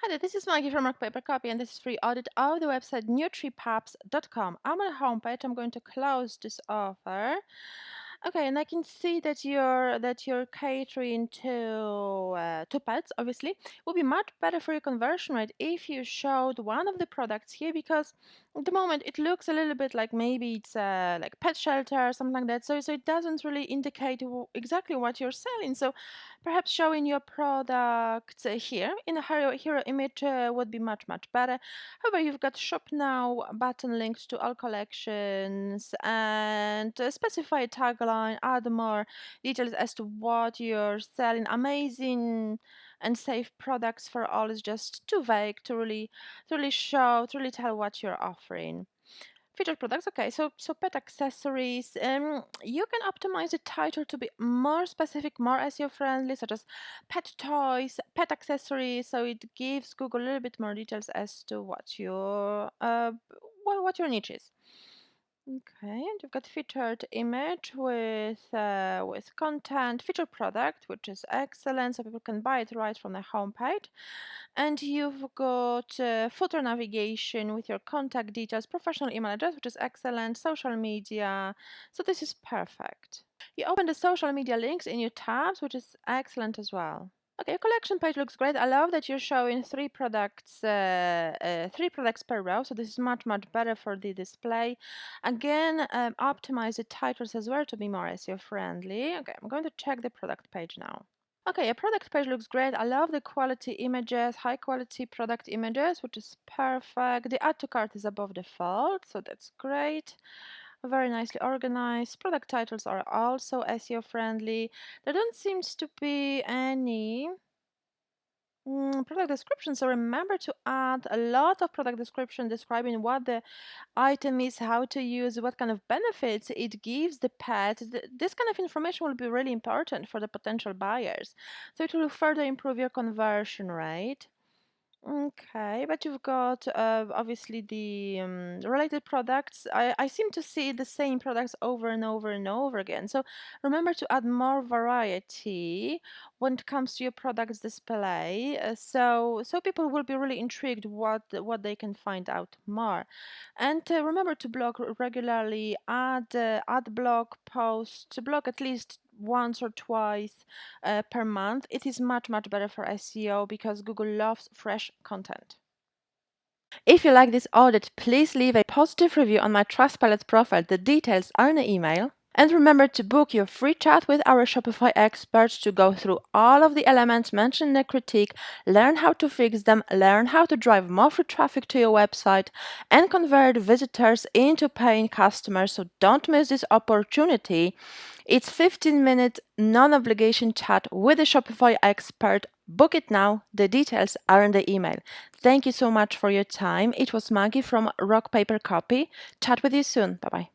Hi there, this is Maggie from Rock Paper Copy, and this is free audit of the website nutripubz.com. I'm on a homepage. I'm going to close this offer. Okay, and I can see that you're catering to pets. Obviously, it would be much better for your conversion rate if you showed one of the products here, because at the moment it looks a little bit like maybe it's like pet shelter or something like that. So it doesn't really indicate exactly what you're selling. So perhaps showing your products here in a hero image would be much better. However, you've got Shop Now button links to all collections, and specify a tagline, add more details as to what you're selling. Amazing and safe products for all is just too vague to really tell what you're offering. Featured products, okay, so pet accessories. You can optimize the title to be more specific, more SEO friendly, such as pet toys, pet accessories. So it gives Google a little bit more details as to what your niche is. Okay, and you've got featured image with content, featured product, which is excellent, so people can buy it right from the homepage. And you've got footer navigation with your contact details, professional email address, which is excellent, social media. So this is perfect. You open the social media links in your tabs, which is excellent as well. Okay, your collection page looks great. I love that you're showing three products per row. So this is much better for the display. Again, optimize the titles as well to be more SEO friendly. Okay, I'm going to check the product page now. Okay, a product page looks great. I love the quality images, high quality product images, which is perfect. The add to cart is above default, so that's great. Very nicely organized. Product titles are also SEO friendly. There don't seem to be any product description, so remember to add a lot of product description describing what the item is, how to use, what kind of benefits it gives the pet. This kind of information will be really important for the potential buyers, so it will further improve your conversion rate. Okay, but you've got obviously the related products. I seem to see the same products over and over again. So remember to add more variety when it comes to your products display. So people will be really intrigued what they can find out more. And remember to blog regularly. Add blog posts. Blog at least once or twice per month. It is much better for SEO because Google loves fresh content. If you like this audit, please leave a positive review on my Trustpilot profile. The details are in the email. And remember to book your free chat with our Shopify experts to go through all of the elements mentioned in the critique, learn how to fix them, learn how to drive more free traffic to your website, and convert visitors into paying customers. So don't miss this opportunity. It's 15-minute non-obligation chat with a Shopify expert. Book it now. The details are in the email. Thank you so much for your time. It was Maggie from Rock Paper Copy. Chat with you soon. Bye-bye.